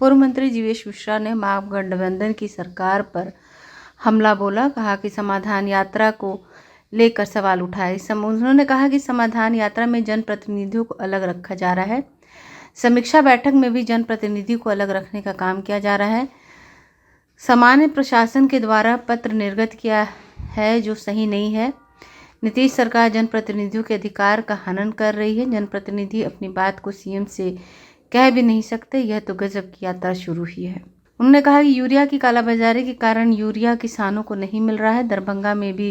पूर्व मंत्री जीवेश मिश्रा ने महागठबंधन की सरकार पर हमला बोला। कहा कि समाधान यात्रा को लेकर सवाल उठाए। उन्होंने कहा कि समाधान यात्रा में जनप्रतिनिधियों को अलग रखा जा रहा है। समीक्षा बैठक में भी जनप्रतिनिधि को अलग रखने का काम किया जा रहा है। सामान्य प्रशासन के द्वारा पत्र निर्गत किया है जो सही नहीं है। नीतीश सरकार जनप्रतिनिधियों के अधिकार का हनन कर रही है। जनप्रतिनिधि अपनी बात को सीएम से कह भी नहीं सकते। यह तो गजब की यात्रा शुरू ही है। उन्होंने कहा कि यूरिया की कालाबाजारी के कारण यूरिया किसानों को नहीं मिल रहा है। दरभंगा में भी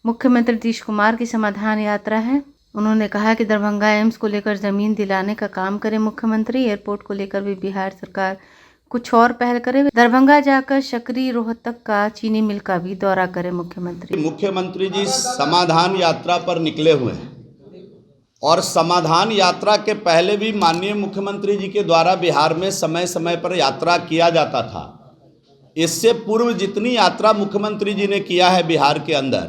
मुख्यमंत्री नीतीश कुमार की समाधान यात्रा है। उन्होंने कहा कि दरभंगा एम्स को लेकर जमीन दिलाने का काम करे मुख्यमंत्री। एयरपोर्ट को लेकर भी बिहार सरकार कुछ और पहल करे। दरभंगा जाकर शकरी रोहतक का चीनी मिल का भी दौरा करे मुख्यमंत्री जी समाधान यात्रा पर निकले हुए हैं और समाधान यात्रा के पहले भी माननीय मुख्यमंत्री जी के द्वारा बिहार में समय समय पर यात्रा किया जाता था। इससे पूर्व जितनी यात्रा मुख्यमंत्री जी ने किया है बिहार के अंदर,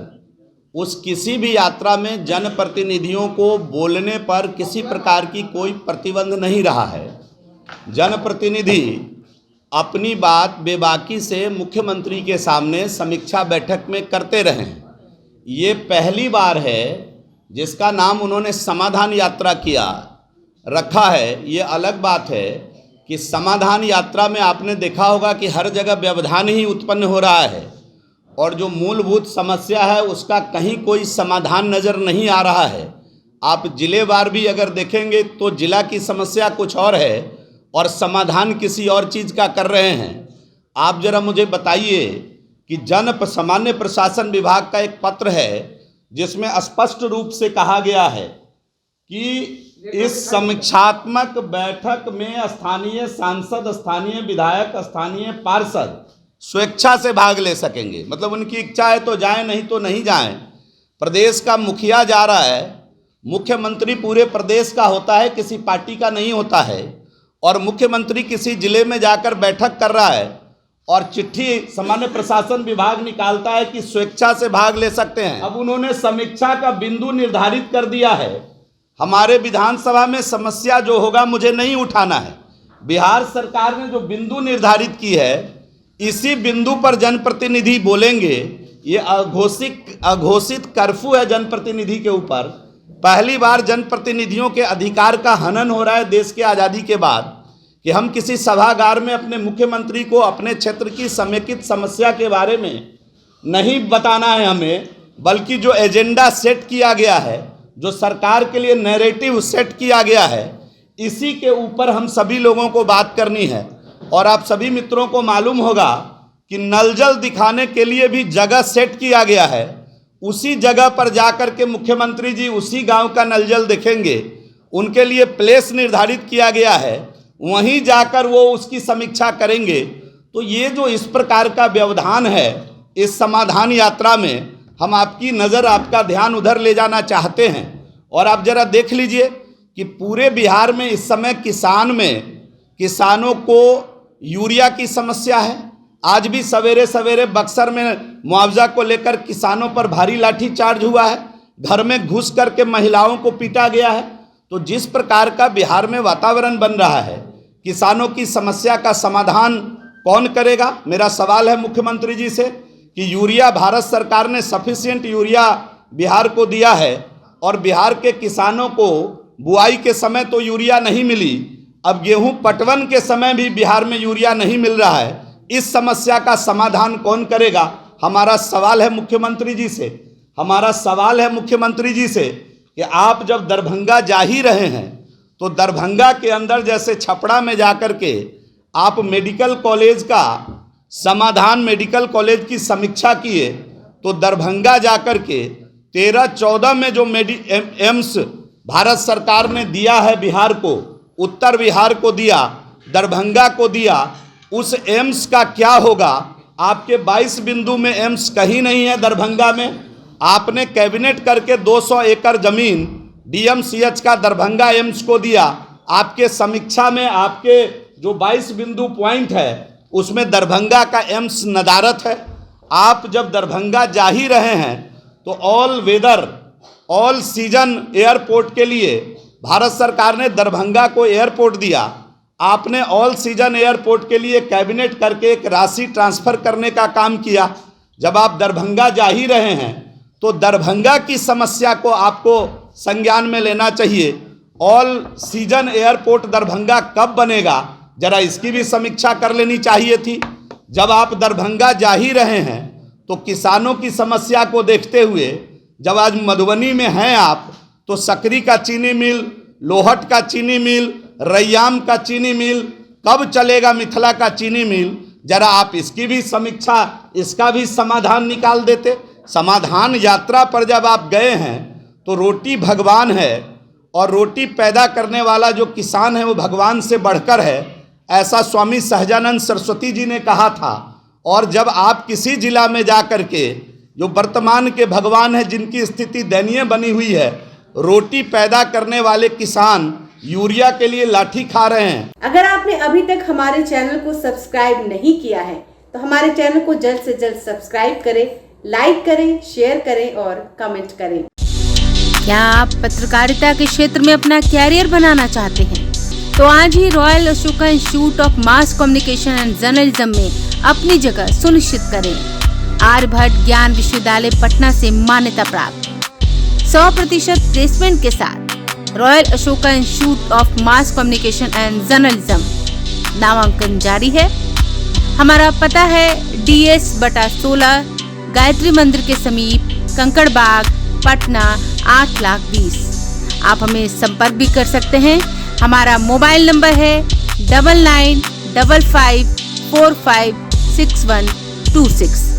उस किसी भी यात्रा में जनप्रतिनिधियों को बोलने पर किसी प्रकार की कोई प्रतिबंध नहीं रहा है। जनप्रतिनिधि अपनी बात बेबाकी से मुख्यमंत्री के सामने समीक्षा बैठक में करते रहे। ये पहली बार है जिसका नाम उन्होंने समाधान यात्रा किया रखा है। ये अलग बात है कि समाधान यात्रा में आपने देखा होगा कि हर जगह व्यवधान ही उत्पन्न हो रहा है और जो मूलभूत समस्या है उसका कहीं कोई समाधान नज़र नहीं आ रहा है। आप जिलेवार भी अगर देखेंगे तो जिला की समस्या कुछ और है और समाधान किसी और चीज़ का कर रहे हैं। आप जरा मुझे बताइए कि सामान्य प्रशासन विभाग का एक पत्र है जिसमें स्पष्ट रूप से कहा गया है कि इस समीक्षात्मक बैठक में स्थानीय सांसद, स्थानीय विधायक, स्थानीय पार्षद स्वेच्छा से भाग ले सकेंगे। मतलब उनकी इच्छा है तो जाएं, नहीं तो नहीं जाएं। प्रदेश का मुखिया जा रहा है, मुख्यमंत्री पूरे प्रदेश का होता है, किसी पार्टी का नहीं होता है। और मुख्यमंत्री किसी जिले में जाकर बैठक कर रहा है और चिट्ठी सामान्य प्रशासन विभाग निकालता है कि स्वेच्छा से भाग ले सकते हैं। अब उन्होंने समीक्षा का बिंदु निर्धारित कर दिया है। हमारे विधानसभा में समस्या जो होगा मुझे नहीं उठाना है। बिहार सरकार ने जो बिंदु निर्धारित की है इसी बिंदु पर जनप्रतिनिधि बोलेंगे। ये अघोषित कर्फ्यू है जनप्रतिनिधि के ऊपर। पहली बार जनप्रतिनिधियों के अधिकार का हनन हो रहा है देश के आज़ादी के बाद कि हम किसी सभागार में अपने मुख्यमंत्री को अपने क्षेत्र की समेकित समस्या के बारे में नहीं बताना है हमें, बल्कि जो एजेंडा सेट किया गया है, जो सरकार के लिए नैरेटिव सेट किया गया है, इसी के ऊपर हम सभी लोगों को बात करनी है। और आप सभी मित्रों को मालूम होगा कि नल जल दिखाने के लिए भी जगह सेट किया गया है। उसी जगह पर जाकर के मुख्यमंत्री जी उसी गांव का नल जल देखेंगे। उनके लिए प्लेस निर्धारित किया गया है, वहीं जाकर वो उसकी समीक्षा करेंगे। तो ये जो इस प्रकार का व्यवधान है इस समाधान यात्रा में, हम आपकी नज़र, आपका ध्यान उधर ले जाना चाहते हैं। और आप जरा देख लीजिए कि पूरे बिहार में इस समय किसानों को यूरिया की समस्या है। आज भी सवेरे सवेरे बक्सर में मुआवजा को लेकर किसानों पर भारी लाठीचार्ज हुआ है। घर में घुस करके महिलाओं को पीटा गया है। तो जिस प्रकार का बिहार में वातावरण बन रहा है, किसानों की समस्या का समाधान कौन करेगा? मेरा सवाल है मुख्यमंत्री जी से कि यूरिया भारत सरकार ने सफिशिएंट यूरिया बिहार को दिया है और बिहार के किसानों को बुआई के समय तो यूरिया नहीं मिली, अब गेहूं पटवन के समय भी बिहार में यूरिया नहीं मिल रहा है। इस समस्या का समाधान कौन करेगा? हमारा सवाल है मुख्यमंत्री जी से। हमारा सवाल है मुख्यमंत्री जी से कि आप जब दरभंगा जा ही रहे हैं तो दरभंगा के अंदर जैसे छपड़ा में जाकर के आप मेडिकल कॉलेज का समाधान, मेडिकल कॉलेज की समीक्षा किए, तो दरभंगा जाकर के 13-14 में जो एम्स भारत सरकार ने दिया है बिहार को, उत्तर बिहार को दिया, दरभंगा को दिया, उस एम्स का क्या होगा? आपके 22 बिंदु में एम्स कहीं नहीं है दरभंगा में। आपने कैबिनेट करके 200 एकड़ जमीन डीएमसीएच का दरभंगा एम्स को दिया। आपके समीक्षा में आपके जो 22 बिंदु पॉइंट है उसमें दरभंगा का एम्स नदारत है। आप जब दरभंगा जा ही रहे हैं तो all weather, all season airport के लिए भारत सरकार ने दरभंगा को एयरपोर्ट दिया। आपने ऑल सीजन एयरपोर्ट के लिए कैबिनेट करके एक राशि ट्रांसफर करने का काम किया। जब आप दरभंगा जा ही रहे हैं तो दरभंगा की समस्या को आपको संज्ञान में लेना चाहिए। ऑल सीजन एयरपोर्ट दरभंगा कब बनेगा, जरा इसकी भी समीक्षा कर लेनी चाहिए थी। जब आप दरभंगा जा ही रहे हैं तो किसानों की समस्या को देखते हुए जब आज मधुबनी में हैं आप, तो सकरी का चीनी मिल, लोहट का चीनी मिल, रैयाम का चीनी मिल, कब चलेगा मिथिला का चीनी मिल, जरा आप इसकी भी समीक्षा, इसका भी समाधान निकाल देते। समाधान यात्रा पर जब आप गए हैं तो रोटी भगवान है और रोटी पैदा करने वाला जो किसान है वो भगवान से बढ़कर है, ऐसा स्वामी सहजानंद सरस्वती जी ने कहा था। और जब आप किसी जिला में जा कर के जो वर्तमान के भगवान है जिनकी स्थिति दयनीय बनी हुई है, रोटी पैदा करने वाले किसान यूरिया के लिए लाठी खा रहे हैं। अगर आपने अभी तक हमारे चैनल को सब्सक्राइब नहीं किया है तो हमारे चैनल को जल्द से जल्द सब्सक्राइब करें, लाइक करें, शेयर करें और कमेंट करें। क्या आप पत्रकारिता के क्षेत्र में अपना कैरियर बनाना चाहते हैं? तो आज ही royal Ashoka institute of mass communication and journalism में अपनी जगह सुनिश्चित करें। आर्यभट्ट ज्ञान विश्वविद्यालय पटना से मान्यता प्राप्त 100% प्लेसमेंट के साथ royal Ashoka institute of mass communication and journalism नामांकन जारी है। हमारा पता है DS/16 गायत्री मंदिर के समीप, कंकड़ बाग, पटना 8,20,000। आप हमें संपर्क भी कर सकते हैं। हमारा मोबाइल नंबर है 9955456126।